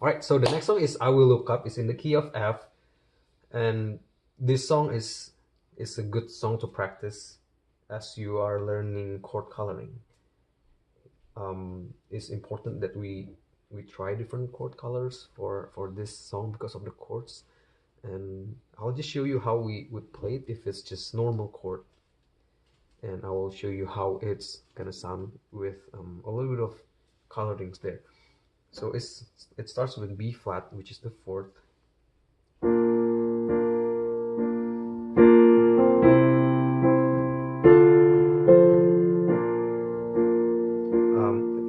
Alright, so the next song is I Will Look Up. It's in the key of F, and this song is a good song to practice as you are learning chord coloring. It's important that we try different chord colors for this song because of the chords, and I'll just show you how we would play it if it's just normal chord, and I will show you how it's gonna sound with a little bit of colorings there. So it starts with B flat, which is the fourth.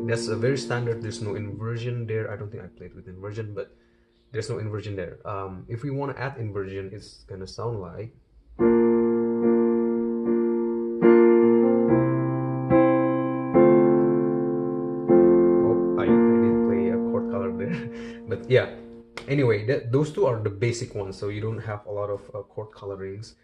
That's a very standard. There's no inversion there. I don't think I played with inversion, but there's no inversion there. If we want to add inversion, it's gonna sound like. Oh, I did play a chord color there, but yeah. Anyway, those two are the basic ones, so you don't have a lot of chord colorings.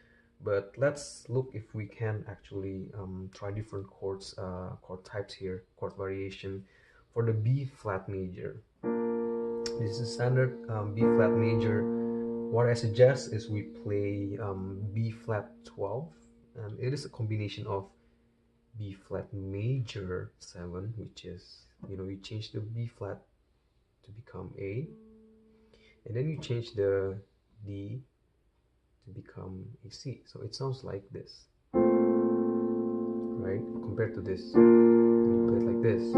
But let's look if we can actually try different chords, chord types here, chord variation for the B flat major. This is standard B flat major. What I suggest is we play B flat 12, and it is a combination of B flat major 7, which is, you change the B flat to become A, and then you change the D to become a C. So it sounds like this, right? Compared to this, you play it like this.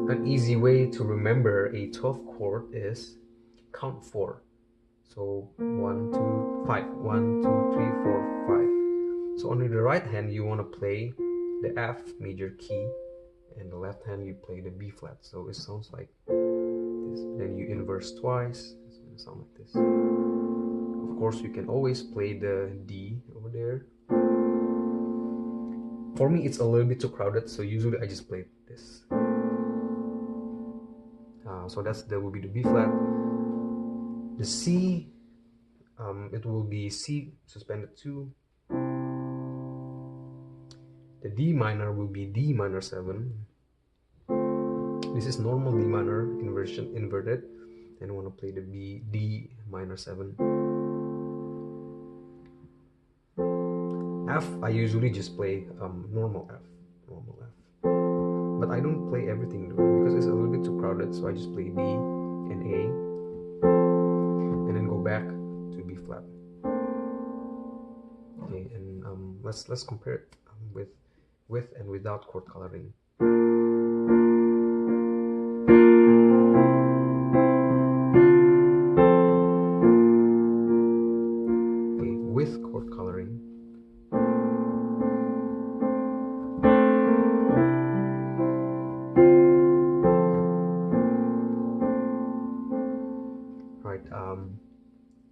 An easy way to remember a 12th chord is count 4. So 1, 2, 5. 1, 2, 3, 4, 5. So on the right hand, you want to play the F major key, and the left hand you play the B flat. So it sounds like this. Then you inverse twice. It's going to sound like this. Of course, you can always play the D over there. For me, it's a little bit too crowded, so usually I just play this. So that will be the B flat. The C, it will be C suspended 2. The D minor will be D minor 7. This is normal D minor inversion inverted, and I want to play the D minor 7. F, I usually just play normal F, but I don't play everything though because it's a little bit too crowded. So I just play D and A, and then go back to B flat. Okay, and let's compare it with and without chord coloring. Okay, with chord coloring. Right.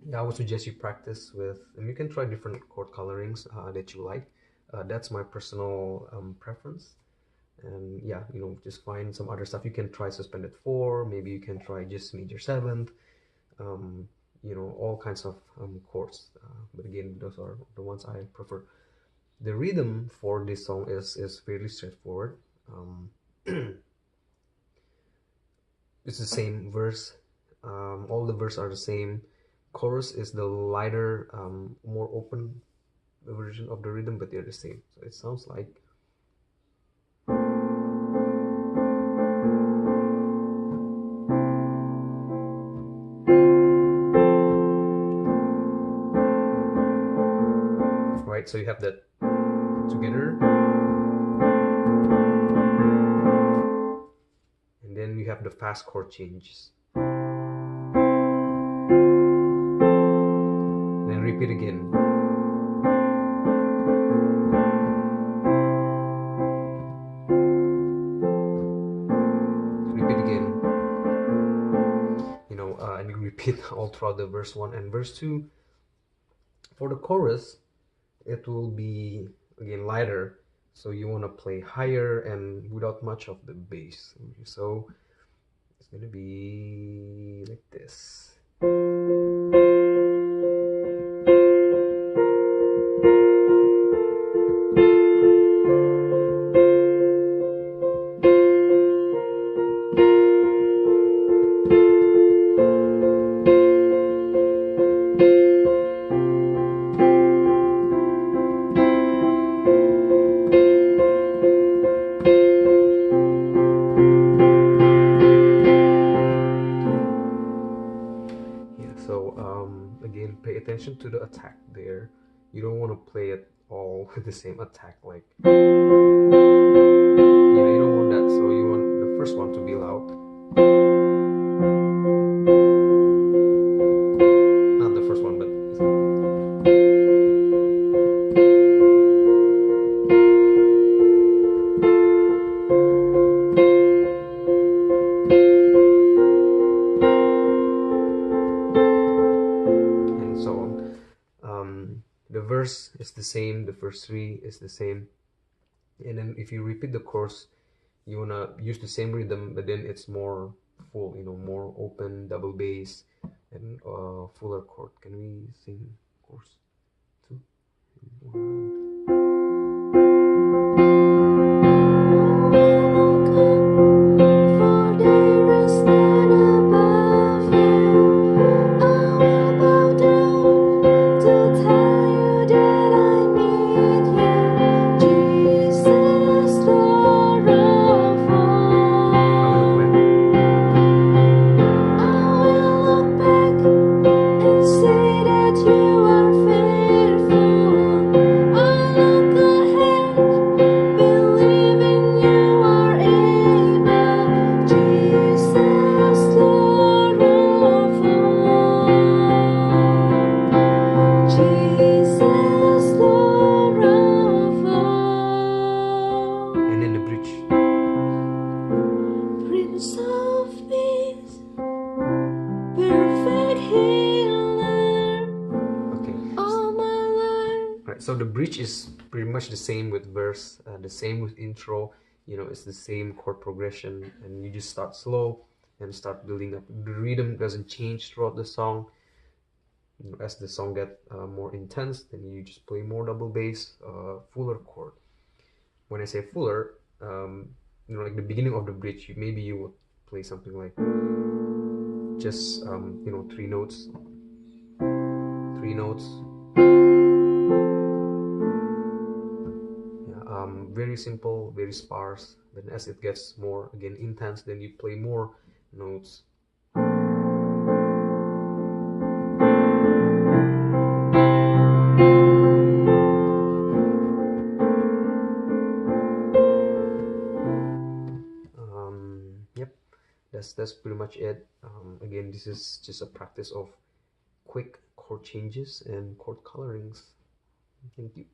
Yeah, I would suggest you practice with, and you can try different chord colorings that you like. That's my personal preference. And yeah, just find some other stuff. You can try suspended 4, maybe you can try just major 7th, all kinds of chords. But again, those are the ones I prefer. The rhythm for this song is fairly straightforward. It's the same verse. All the verses are the same. Chorus is the lighter, more open version of the rhythm, but they're the same. So it sounds like. Right, so you have that together, and then you have the fast chord changes, and then repeat again. Repeat again. And you repeat all throughout the verse 1 and verse 2. For the chorus, it will be again lighter, so you want to play higher and without much of the bass. So it's going to be like this. to the attack there. You don't want to play it all with the same attack, like you don't want that. So you want the first one to be loud, not the first one, but and so on. The verse is the same, the first three is the same, and then if you repeat the chorus, you wanna use the same rhythm, but then it's more full, more open, double bass, and fuller chord. Can we sing chorus 2, 1? So the bridge is pretty much the same with verse, the same with intro. It's the same chord progression, and you just start slow and start building up. The rhythm doesn't change throughout the song. As the song gets more intense, then you just play more double bass, fuller chord. When I say fuller, like the beginning of the bridge, maybe you would play something like just 3 notes, very simple, very sparse. Then as it gets more again intense, then you play more notes. Yep, that's pretty much it. Again, this is just a practice of quick chord changes and chord colorings. Thank you.